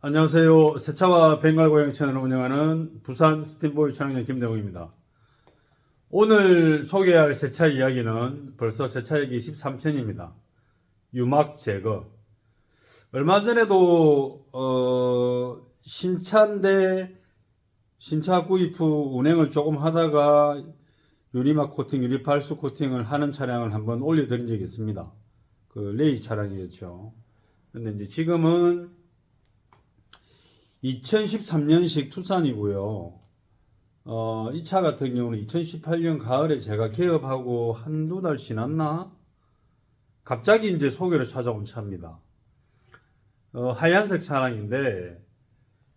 안녕하세요. 세차와 벵갈 고양 채널을 운영하는 부산 스팀보이 촬영장 김대웅입니다. 오늘 소개할 세차 이야기는 벌써 세차일기 13편입니다. 유막 제거. 얼마 전에도 신차인데 신차 구입 후 운행을 조금 하다가 유리막 코팅, 유리발수 코팅을 하는 차량을 한번 올려드린 적이 있습니다. 그 레이 차량이었죠. 근데 이제 지금은 2013년식 투싼이고요. 이 차 같은 경우는 2018년 가을에 제가 개업하고 한두 달 지났나? 갑자기 이제 소개로 찾아온 차입니다. 하얀색 차량인데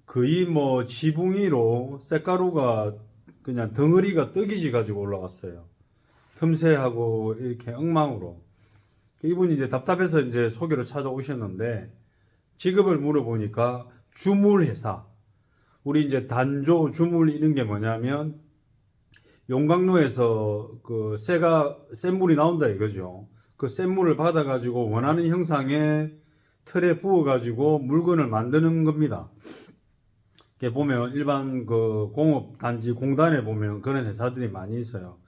거의 뭐 지붕위로 쇳가루가 그냥 덩어리가 떡이지 가지고 올라갔어요. 틈새하고 이렇게 엉망으로. 이분이 이제 답답해서 이제 소개로 찾아오셨는데 직업을 물어보니까 주물회사. 우리 이제 단조, 주물 이런 게 뭐냐면 용광로에서 그 센 물이 나온다 이거죠. 그 센 물을 받아가지고 원하는 형상의 틀에 부어가지고 물건을 만드는 겁니다. 이렇게 보면 일반 그 공업 단지 공단에 보면 그런 회사들이 많이 있어요.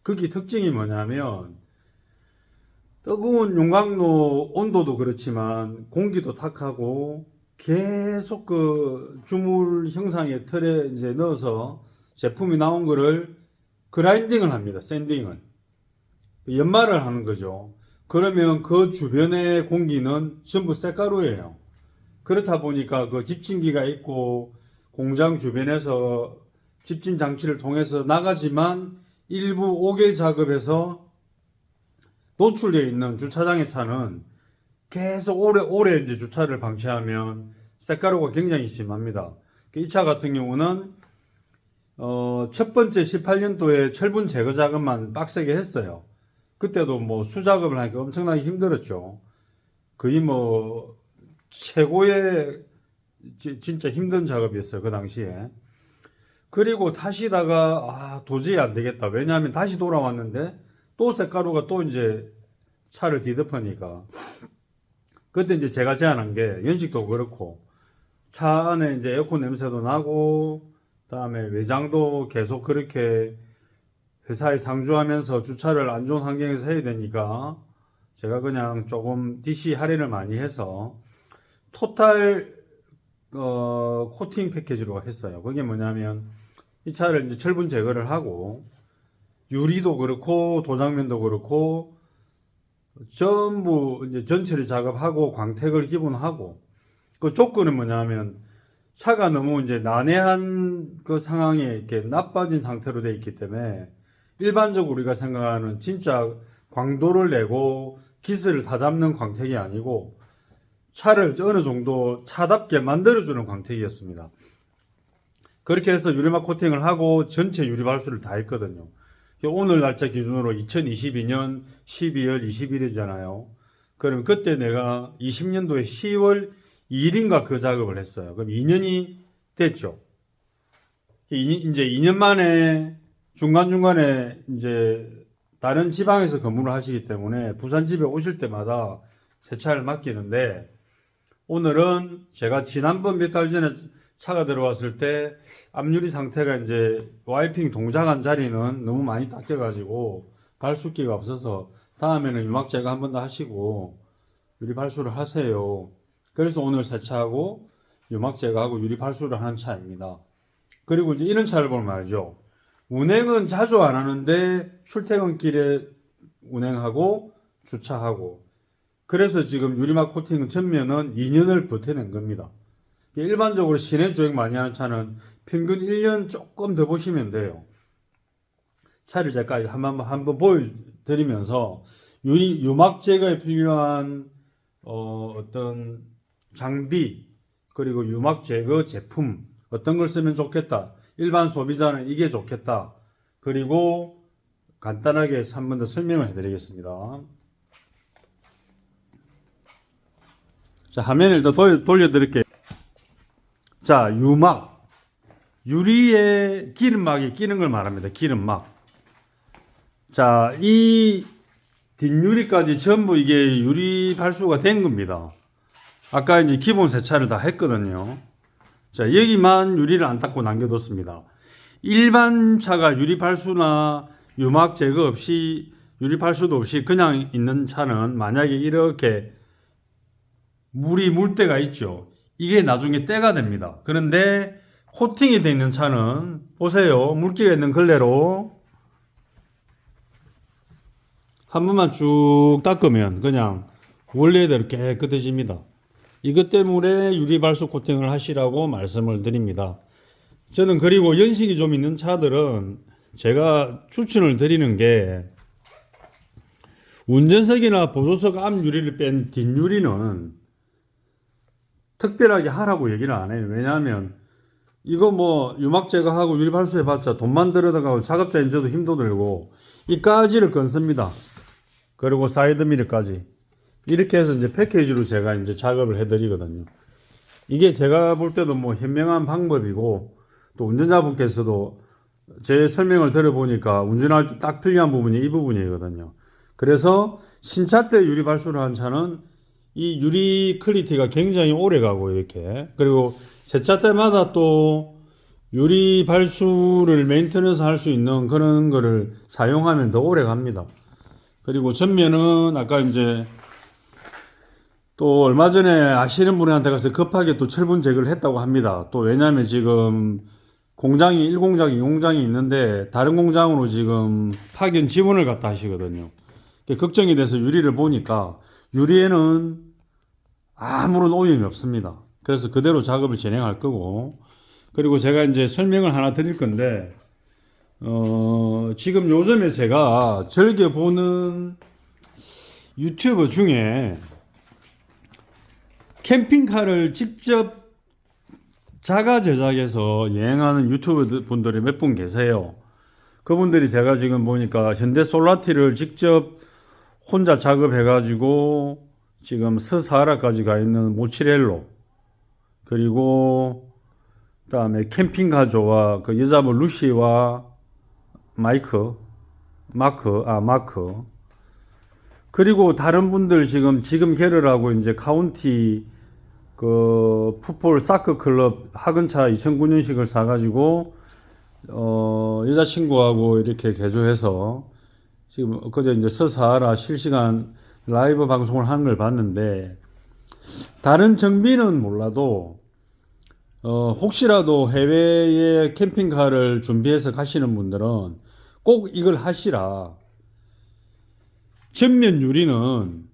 거기 특징이 뭐냐면 뜨거운 용광로 온도도 그렇지만 공기도 탁하고 계속 그 주물 형상의 틀에 이제 넣어서 제품이 나온 거를 그라인딩을 합니다. 샌딩을. 연마를 하는 거죠. 그러면 그 주변의 공기는 전부 쇳가루예요. 그렇다 보니까 그 집진기가 있고 공장 주변에서 집진 장치를 통해서 나가지만 일부 오개 작업에서 노출되어 있는 주차장의 차는 계속 오래 이제 주차를 방치하면 쇳가루가 굉장히 심합니다. 이 차 같은 경우는 첫 번째 18년도에 철분 제거 작업만 빡세게 했어요. 그때도 뭐 수작업을 하니까 엄청나게 힘들었죠. 거의 뭐 최고의 진짜 힘든 작업이었어요, 그 당시에. 그리고 타시다가 도저히 안 되겠다. 왜냐하면 다시 돌아왔는데 또 쇳가루가 또 이제 차를 뒤덮으니까. 그때 이제 제가 제안한 게 연식도 그렇고 차 안에 이제 에어컨 냄새도 나고 그다음에 외장도 계속 그렇게 회사에 상주하면서 주차를 안 좋은 환경에서 해야 되니까 제가 그냥 조금 DC 할인을 많이 해서 토탈 코팅 패키지로 했어요. 그게 뭐냐면 이 차를 이제 철분 제거를 하고 유리도 그렇고 도장면도 그렇고 전부 이제 전체를 작업하고 광택을 기본하고 그 조건은 뭐냐면 차가 너무 이제 난해한 그 상황에 이렇게 나빠진 상태로 되어 있기 때문에 일반적으로 우리가 생각하는 진짜 광도를 내고 기스를 다 잡는 광택이 아니고 차를 어느 정도 차답게 만들어주는 광택이었습니다. 그렇게 해서 유리막 코팅을 하고 전체 유리발수를 다 했거든요. 오늘 날짜 기준으로 2022년 12월 20일이잖아요. 그럼 그때 내가 20년도에 10월 2일인가 그 작업을 했어요. 그럼 2년이 됐죠. 이제 2년 만에 중간중간에 이제 다른 지방에서 근무를 하시기 때문에 부산 집에 오실 때마다 세차를 맡기는데 오늘은 제가 지난번 몇 달 전에 차가 들어왔을 때 앞유리 상태가 이제 와이핑 동작한 자리는 너무 많이 닦여가지고 발수기가 없어서 다음에는 유막 제거 한 번 더 하시고 유리 발수를 하세요. 그래서 오늘 세차하고 유막 제거하고 유리 발수를 하는 차입니다. 그리고 이제 이런 차를 보면 알죠. 운행은 자주 안 하는데 출퇴근길에 운행하고 주차하고 그래서 지금 유리막 코팅 전면은 2년을 버텨낸 겁니다. 일반적으로 시내 주행 많이 하는 차는 평균 1년 조금 더 보시면 돼요. 차를 제가 한번 보여드리면서 유막 제거에 필요한 어떤 장비 그리고 유막 제거 제품 어떤 걸 쓰면 좋겠다. 일반 소비자는 이게 좋겠다. 그리고 간단하게 한 번 더 설명을 해드리겠습니다. 자, 화면을 더 돌려드릴게요. 자, 유막. 유리에 기름막이 끼는 걸 말합니다. 기름막. 자, 이 뒷유리까지 전부 이게 유리 발수가 된 겁니다. 아까 이제 기본 세차를 다 했거든요. 자, 여기만 유리를 안 닦고 남겨뒀습니다. 일반 차가 유리 발수나 유막 제거 없이, 유리 발수도 없이 그냥 있는 차는 만약에 이렇게 물이 물 때가 있죠. 이게 나중에 때가 됩니다. 그런데 코팅이 되어 있는 차는 보세요. 물기가 있는 걸레로 한 번만 쭉 닦으면 그냥 원래대로 깨끗해집니다. 이것 때문에 유리 발수 코팅을 하시라고 말씀을 드립니다. 저는 그리고 연식이 좀 있는 차들은 제가 추천을 드리는 게 운전석이나 보조석 앞 유리를 뺀 뒷유리는 특별하게 하라고 얘기를 안 해요. 왜냐하면 이거 뭐 유막 제거하고 유리 발수해봤자 돈만 들어가고 작업자 인제도 힘도 들고 이 가지를 건습니다. 그리고 사이드미러까지 이렇게 해서 이제 패키지로 제가 이제 작업을 해드리거든요. 이게 제가 볼 때도 뭐 현명한 방법이고 또 운전자분께서도 제 설명을 들어보니까 운전할 때 딱 필요한 부분이 이 부분이거든요. 그래서 신차 때 유리 발수를 한 차는 이 유리 퀄리티가 굉장히 오래 가고 이렇게 그리고 세차 때마다 또 유리 발수를 메인테너스 할 수 있는 그런 거를 사용하면 더 오래 갑니다. 그리고 전면은 아까 이제 또 얼마 전에 아시는 분한테 가서 급하게 또 철분 제거를 했다고 합니다. 또 왜냐하면 지금 공장이 1공장, 2공장이 있는데 다른 공장으로 지금 파견 지원을 갖다 하시거든요. 걱정이 돼서 유리를 보니까 유리에는 아무런 오염이 없습니다. 그래서 그대로 작업을 진행할 거고 그리고 제가 이제 설명을 하나 드릴 건데 지금 요즘에 제가 즐겨보는 유튜버 중에 캠핑카를 직접 자가 제작해서 여행하는 유튜버 분들이 몇 분 계세요. 그분들이 제가 지금 보니까 현대 솔라티를 직접 혼자 작업해가지고 지금 스사하라까지 가 있는 모치렐로 그리고 그다음에 캠핑가조와 그 여자분 루시와 마크 그리고 다른 분들 지금 개를하고 이제 카운티 그 풋볼 사커 클럽 학은차 2009년식을 사가지고 여자친구하고 이렇게 개조해서 지금 그제 이제 서사하라 실시간 라이브 방송을 하는 걸 봤는데 다른 정비는 몰라도 혹시라도 해외에 캠핑카를 준비해서 가시는 분들은 꼭 이걸 하시라. 전면 유리는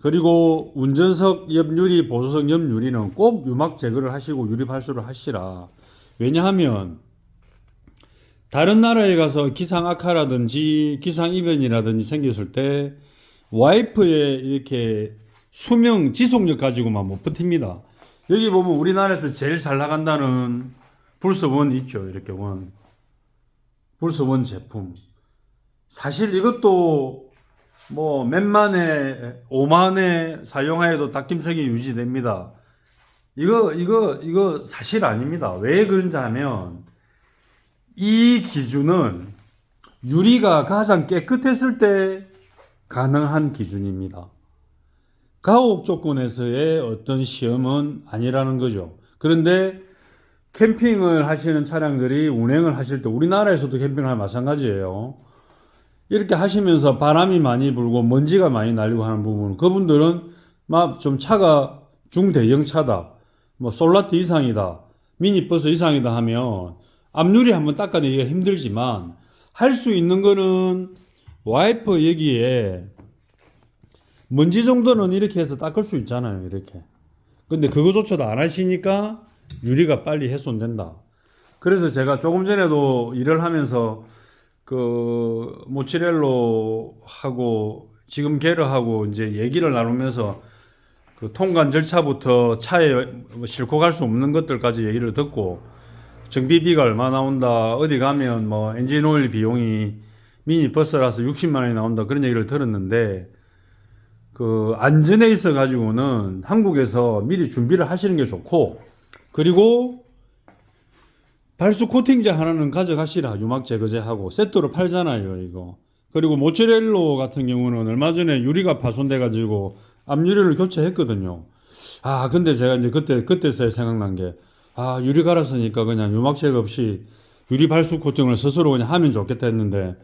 그리고 운전석 옆 유리, 보조석 옆 유리는 꼭 유막 제거를 하시고 유리 발수를 하시라. 왜냐하면 다른 나라에 가서 기상 악화라든지 기상 이변이라든지 생겼을 때 와이퍼에 이렇게 수명 지속력 가지고만 못 버팁니다. 여기 보면 우리나라에서 제일 잘 나간다는 불서원 있죠. 이렇게 불서원 제품. 사실 이것도 뭐 몇만에 5만에 사용하여도 닦임성이 유지됩니다. 이거 사실 아닙니다. 왜 그런지 하면 이 기준은 유리가 가장 깨끗했을 때 가능한 기준입니다. 가옥 조건에서의 어떤 시험은 아니라는 거죠. 그런데 캠핑을 하시는 차량들이 운행을 하실 때 우리나라에서도 캠핑을 마찬가지예요. 이렇게 하시면서 바람이 많이 불고 먼지가 많이 날리고 하는 부분 그분들은 막 좀 차가 중대형 차다 뭐 솔라티 이상이다 미니버스 이상이다 하면 앞유리 한번 닦아내기가 힘들지만 할 수 있는 거는 와이퍼 여기에 먼지 정도는 이렇게 해서 닦을 수 있잖아요. 이렇게. 근데 그거조차도 안 하시니까 유리가 빨리 훼손된다. 그래서 제가 조금 전에도 일을 하면서 그 모치렐로 하고 지금 게르하고 이제 얘기를 나누면서 그 통관 절차부터 차에 싣고 갈 수 없는 것들까지 얘기를 듣고 정비비가 얼마 나온다 어디 가면 뭐 엔진 오일 비용이 미니 버스라서 60만 원이 나온다 그런 얘기를 들었는데 그 안전에 있어 가지고는 한국에서 미리 준비를 하시는 게 좋고 그리고 발수 코팅제 하나는 가져가시라. 유막 제거제하고 세트로 팔잖아요 이거. 그리고 모츠렐로 같은 경우는 얼마 전에 유리가 파손돼 가지고 앞유리를 교체했거든요. 아 근데 제가 이제 그때서야 생각난 게 아, 유리 갈았으니까 그냥 유막 제거 없이 유리 발수 코팅을 스스로 그냥 하면 좋겠다 했는데,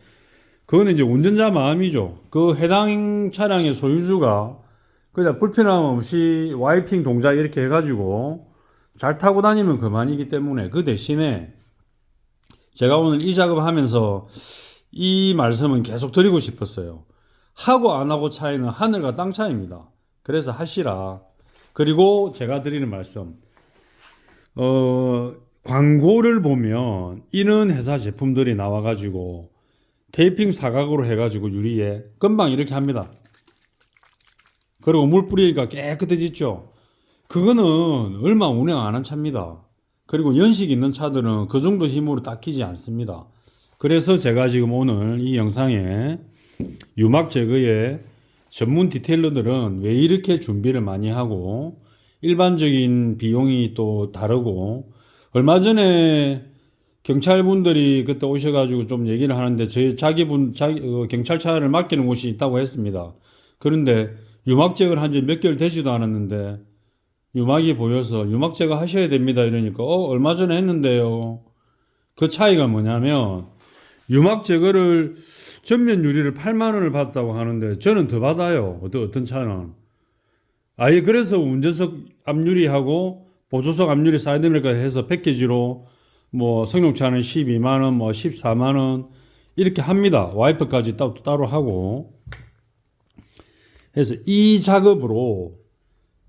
그거는 이제 운전자 마음이죠. 그 해당 차량의 소유주가 그냥 불편함 없이 와이핑 동작 이렇게 해가지고 잘 타고 다니면 그만이기 때문에, 그 대신에 제가 오늘 이 작업하면서 이 말씀은 계속 드리고 싶었어요. 하고 안 하고 차이는 하늘과 땅 차이입니다. 그래서 하시라. 그리고 제가 드리는 말씀, 광고를 보면 이런 회사 제품들이 나와가지고 테이핑 사각으로 해가지고 유리에 금방 이렇게 합니다. 그리고 물 뿌리니까 깨끗해지죠. 그거는 얼마 운행 안 한 차입니다. 그리고 연식 있는 차들은 그 정도 힘으로 닦이지 않습니다. 그래서 제가 지금 오늘 이 영상에 유막 제거에 전문 디테일러들은 왜 이렇게 준비를 많이 하고, 일반적인 비용이 또 다르고, 얼마 전에 경찰분들이 그때 오셔가지고 좀 얘기를 하는데, 경찰차를 맡기는 곳이 있다고 했습니다. 그런데 유막 제거를 한 지 몇 개월 되지도 않았는데 유막이 보여서 유막 제거 하셔야 됩니다 이러니까, 얼마 전에 했는데요. 그 차이가 뭐냐면, 유막 제거를 전면 유리를 8만 원을 받았다고 하는데 저는 더 받아요. 어떤 차는 아예, 그래서 운전석 앞유리하고 보조석 앞유리 사이드미러까지 해서 패키지로 뭐 승용차는 12만 원, 뭐 14만 원 이렇게 합니다. 와이퍼까지 따로 하고. 그래서 이 작업으로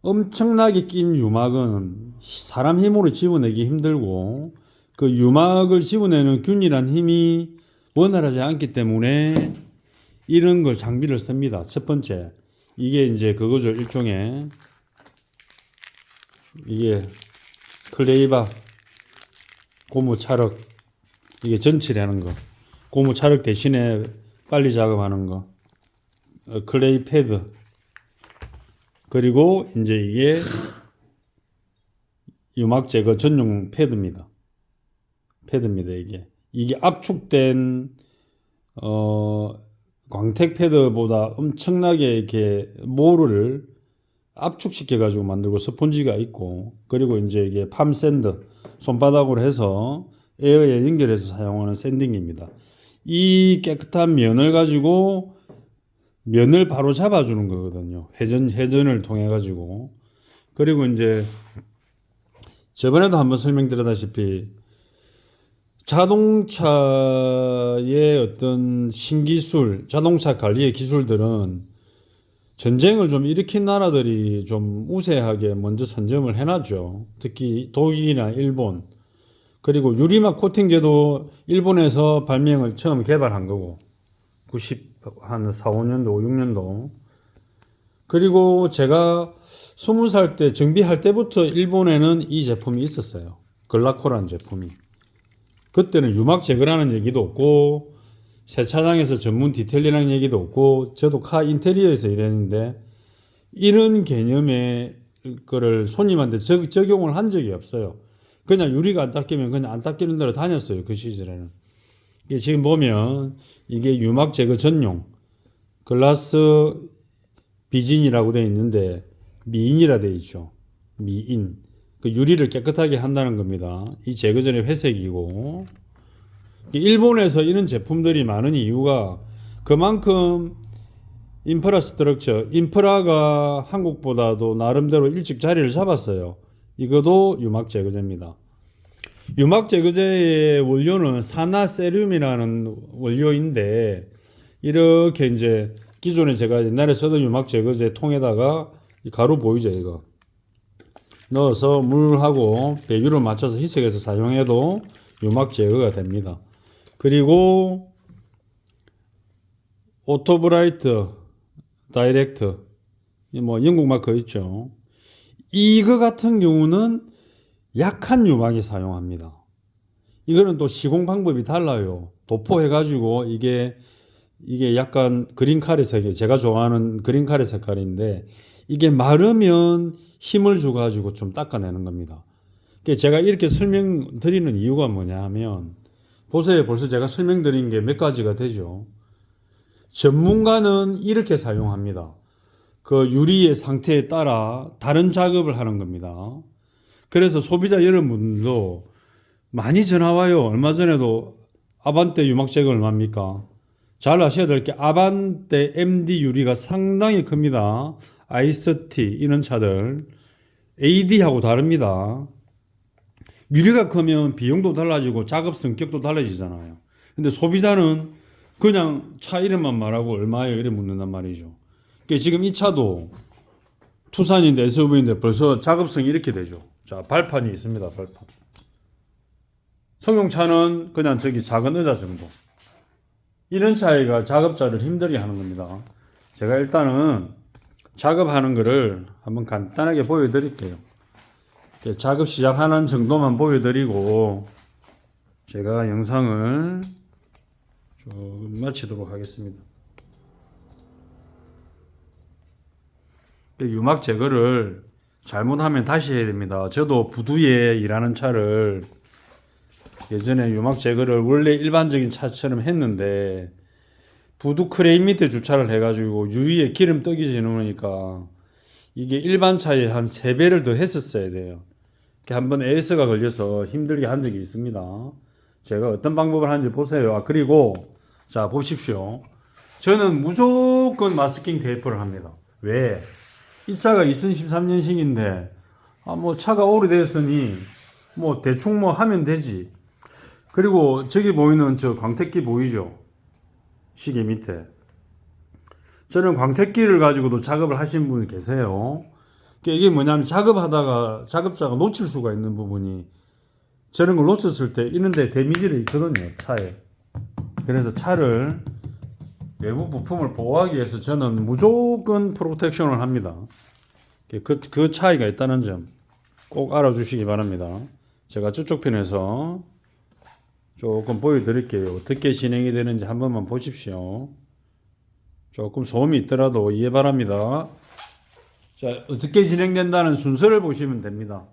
엄청나게 낀 유막은 사람 힘으로 집어내기 힘들고, 그 유막을 집어내는 균일한 힘이 원활하지 않기 때문에 이런 걸 장비를 씁니다. 첫 번째, 이게 이제 그거죠. 일종의 이게 클레이바 고무 찰흙, 이게 전칠하는 거, 고무 찰흙 대신에 빨리 작업하는 거, 클레이 패드, 그리고 이제 이게 유막 제거 전용 패드입니다. 이게 압축된 광택 패드보다 엄청나게 이렇게 모를 압축시켜 가지고 만들고 스펀지가 있고, 그리고 이제 이게 팜 샌드, 손바닥으로 해서 에어에 연결해서 사용하는 샌딩입니다. 이 깨끗한 면을 가지고 면을 바로 잡아주는 거거든요. 회전을 통해 가지고. 그리고 이제 저번에도 한번 설명드렸다시피 자동차의 어떤 신기술, 자동차 관리의 기술들은 전쟁을 좀 일으킨 나라들이 좀 우세하게 먼저 선점을 해놨죠. 특히 독일이나 일본. 그리고 유리막 코팅제도 일본에서 발명을 처음 개발한 거고, 한 4, 5년도, 5, 6년도. 그리고 제가 20살 때 정비할 때부터 일본에는 이 제품이 있었어요. 글라코라는 제품이. 그때는 유막 제거라는 얘기도 없고, 세차장에서 전문 디테일이라는 얘기도 없고, 저도 카 인테리어에서 일했는데 이런 개념의 거를 손님한테 적용을 한 적이 없어요. 그냥 유리가 안 닦이면 그냥 안 닦이는 대로 다녔어요. 그 시절에는. 지금 보면 이게 유막 제거 전용 글라스 비진이라고 되어 있는데 미인이라 되어 있죠. 미인. 그 유리를 깨끗하게 한다는 겁니다. 이 제거전의 회색이고, 일본에서 이런 제품들이 많은 이유가 그만큼 인프라가 한국보다도 나름대로 일찍 자리를 잡았어요. 이것도 유막 제거제입니다. 유막 제거제의 원료는 산화세륨이라는 원료인데, 이렇게 이제 기존에 제가 옛날에 쓰던 유막 제거제 통에다가 가루 보이죠, 이거 넣어서 물하고 배율을 맞춰서 희석해서 사용해도 유막 제거가 됩니다. 그리고 오토브라이트 다이렉트, 뭐 영국 마크 있죠. 이거 같은 경우는 약한 유막에 사용합니다. 이거는 또 시공 방법이 달라요. 도포해가지고 이게 약간 그린 카레 색이, 제가 좋아하는 그린 카레 색깔인데, 이게 마르면 힘을 줘가지고 좀 닦아내는 겁니다. 제가 이렇게 설명드리는 이유가 뭐냐 하면, 보세요. 벌써 제가 설명드린 게 몇 가지가 되죠. 전문가는 이렇게 사용합니다. 그 유리의 상태에 따라 다른 작업을 하는 겁니다. 그래서 소비자 여러분도 많이 전화 와요. 얼마 전에도 아반떼 유막재가 얼마입니까? 잘 아셔야 될 게 아반떼 MD 유리가 상당히 큽니다. 아이스티 이런 차들 AD하고 다릅니다. 유리가 크면 비용도 달라지고 작업 성격도 달라지잖아요. 근데 소비자는 그냥 차 이름만 말하고 얼마예요 이래 묻는단 말이죠. 그러니까 지금 이 차도 투싼인데 SUV인데 벌써 작업성이 이렇게 되죠. 자, 발판이 있습니다. 발판. 성용차는 그냥 저기 작은 의자 정도. 이런 차이가 작업자를 힘들게 하는 겁니다. 제가 일단은 작업하는 거를 한번 간단하게 보여드릴게요. 작업 시작하는 정도만 보여드리고 제가 영상을 조금 마치도록 하겠습니다. 유막 제거를 잘못하면 다시 해야 됩니다. 저도 부두에 일하는 차를 예전에 유막 제거를 원래 일반적인 차처럼 했는데 부두 크레인 밑에 주차를 해가지고 유리에 기름 떡이지 놓으니까 이게 일반 차에 한 3배를 더 했었어야 돼요. 한번 AS가 걸려서 힘들게 한 적이 있습니다. 제가 어떤 방법을 하는지 보세요. 아, 그리고 자 보십시오. 저는 무조건 마스킹 테이프를 합니다. 왜? 이 차가 2013년식인데 뭐 차가 오래됐으니 뭐 대충 뭐 하면 되지. 그리고 저기 보이는 저 광택기 보이죠? 시계 밑에. 저는 광택기를 가지고도 작업을 하신 분이 계세요. 이게 뭐냐면 작업하다가 작업자가 놓칠 수가 있는 부분이 저런 걸 놓쳤을 때 이런데 데미지를 있거든요. 차에. 그래서 차를 외부 부품을 보호하기 위해서 저는 무조건 프로텍션을 합니다. 그 차이가 있다는 점 꼭 알아주시기 바랍니다. 제가 저쪽 편에서 조금 보여드릴게요. 어떻게 진행이 되는지 한 번만 보십시오. 조금 소음이 있더라도 이해 바랍니다. 자, 어떻게 진행된다는 순서를 보시면 됩니다.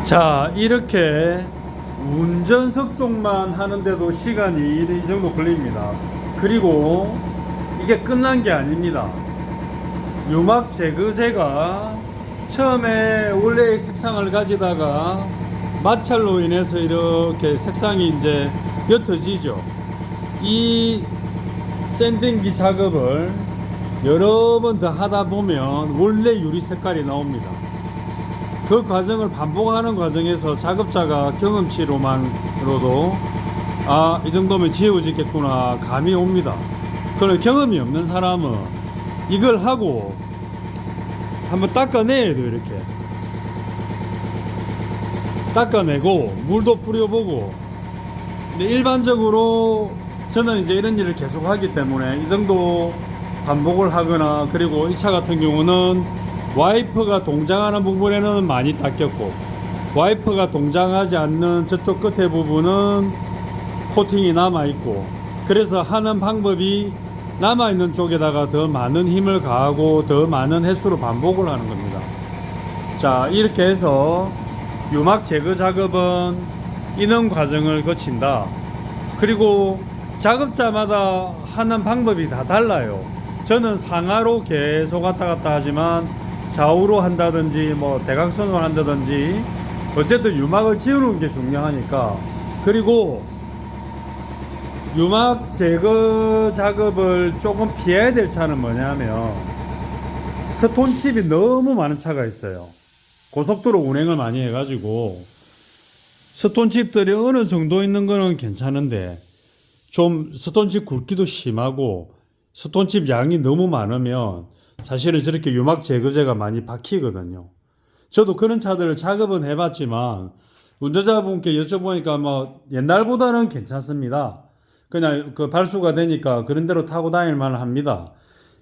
자, 이렇게 운전석 쪽만 하는데도 시간이 이 정도 걸립니다. 그리고 이게 끝난 게 아닙니다. 유막 제거제가 처음에 원래의 색상을 가지다가 마찰로 인해서 이렇게 색상이 이제 옅어지죠. 이 샌딩기 작업을 여러 번 더 하다 보면 원래 유리 색깔이 나옵니다. 그 과정을 반복하는 과정에서 작업자가 경험치로만으로도 이 정도면 지워지겠구나 감이 옵니다. 그런 경험이 없는 사람은 이걸 하고 한번 닦아내야 돼요. 이렇게 닦아내고 물도 뿌려보고. 근데 일반적으로 저는 이제 이런 일을 계속 하기 때문에 이 정도 반복을 하거나, 그리고 이 차 같은 경우는 와이퍼가 동작하는 부분에는 많이 닦였고, 와이퍼가 동작하지 않는 저쪽 끝에 부분은 코팅이 남아있고, 그래서 하는 방법이 남아있는 쪽에다가 더 많은 힘을 가하고 더 많은 횟수로 반복을 하는 겁니다. 자, 이렇게 해서 유막 제거 작업은 이런 과정을 거친다. 그리고 작업자마다 하는 방법이 다 달라요. 저는 상하로 계속 왔다 갔다 하지만 좌우로 한다든지 뭐 대각선으로 한다든지 어쨌든 유막을 지우는 게 중요하니까. 그리고 유막 제거 작업을 조금 피해야 될 차는 뭐냐면 스톤칩이 너무 많은 차가 있어요. 고속도로 운행을 많이 해가지고 스톤칩들이 어느 정도 있는 거는 괜찮은데 좀 스톤칩 굵기도 심하고 스톤칩 양이 너무 많으면 사실은 저렇게 유막 제거제가 많이 박히거든요. 저도 그런 차들을 작업은 해봤지만 운전자분께 여쭤보니까 뭐 옛날보다는 괜찮습니다. 그냥 그 발수가 되니까 그런 대로 타고 다닐만 합니다.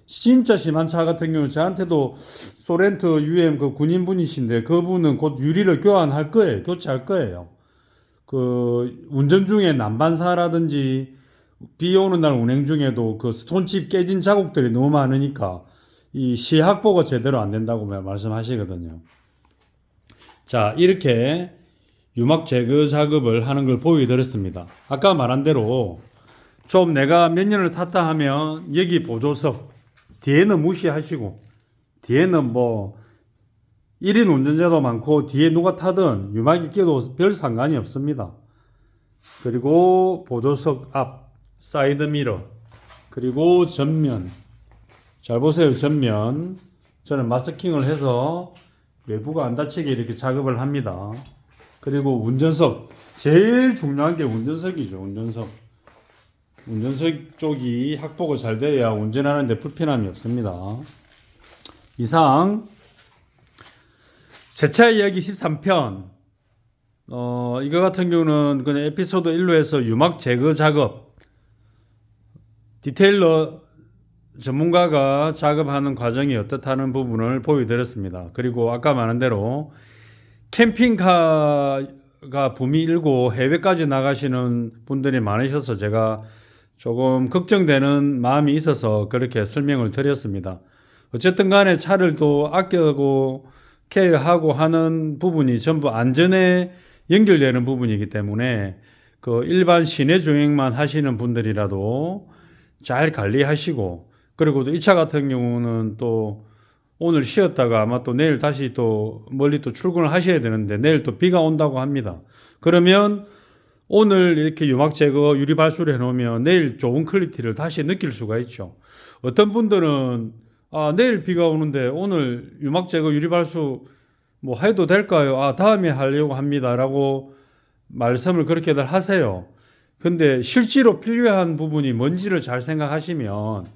진짜 심한 차 같은 경우는 저한테도 소렌트 UM 그 군인분이신데 그분은 곧 유리를 교환할 거예요. 교체할 거예요. 그 운전 중에 난반사라든지 비 오는 날 운행 중에도 그 스톤칩 깨진 자국들이 너무 많으니까 이 시확보가 제대로 안 된다고 말씀하시거든요. 자, 이렇게 유막 제거 작업을 하는 걸 보여드렸습니다. 아까 말한 대로 좀 내가 몇 년을 탔다 하면 여기 보조석 뒤에는 무시하시고, 뒤에는 뭐 1인 운전자도 많고 뒤에 누가 타든 유막이 끼어도 별 상관이 없습니다. 그리고 보조석 앞 사이드 미러, 그리고 전면 잘 보세요. 전면 저는 마스킹을 해서 외부가 안 다치게 이렇게 작업을 합니다. 그리고 운전석, 제일 중요한 게 운전석이죠. 운전석 쪽이 확보가 잘 돼야 운전하는데 불편함이 없습니다. 이상 세차 이야기 13편 이거 같은 경우는 그냥 에피소드 1로 해서 유막 제거 작업 디테일러 전문가가 작업하는 과정이 어떻다는 부분을 보여드렸습니다. 그리고 아까 말한 대로 캠핑카가 붐이 일고 해외까지 나가시는 분들이 많으셔서 제가 조금 걱정되는 마음이 있어서 그렇게 설명을 드렸습니다. 어쨌든 간에 차를 또 아껴고 케어하고 하는 부분이 전부 안전에 연결되는 부분이기 때문에 그 일반 시내 주행만 하시는 분들이라도 잘 관리하시고, 그리고 또 이 차 같은 경우는 또 오늘 쉬었다가 아마 또 내일 다시 또 멀리 또 출근을 하셔야 되는데 내일 또 비가 온다고 합니다. 그러면 오늘 이렇게 유막 제거 유리 발수를 해놓으면 내일 좋은 퀄리티를 다시 느낄 수가 있죠. 어떤 분들은 내일 비가 오는데 오늘 유막 제거 유리 발수 뭐 해도 될까요? 다음에 하려고 합니다 라고 말씀을 그렇게들 하세요. 근데 실제로 필요한 부분이 뭔지를 잘 생각하시면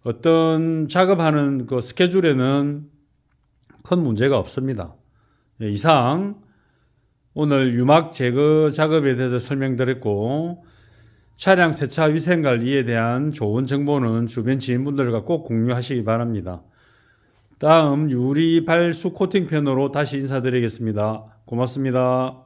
어떤 작업하는 그 스케줄에는 큰 문제가 없습니다. 이상 오늘 유막 제거 작업에 대해서 설명드렸고, 차량 세차 위생관리에 대한 좋은 정보는 주변 지인분들과 꼭 공유하시기 바랍니다. 다음 유리 발수 코팅 편으로 다시 인사드리겠습니다. 고맙습니다.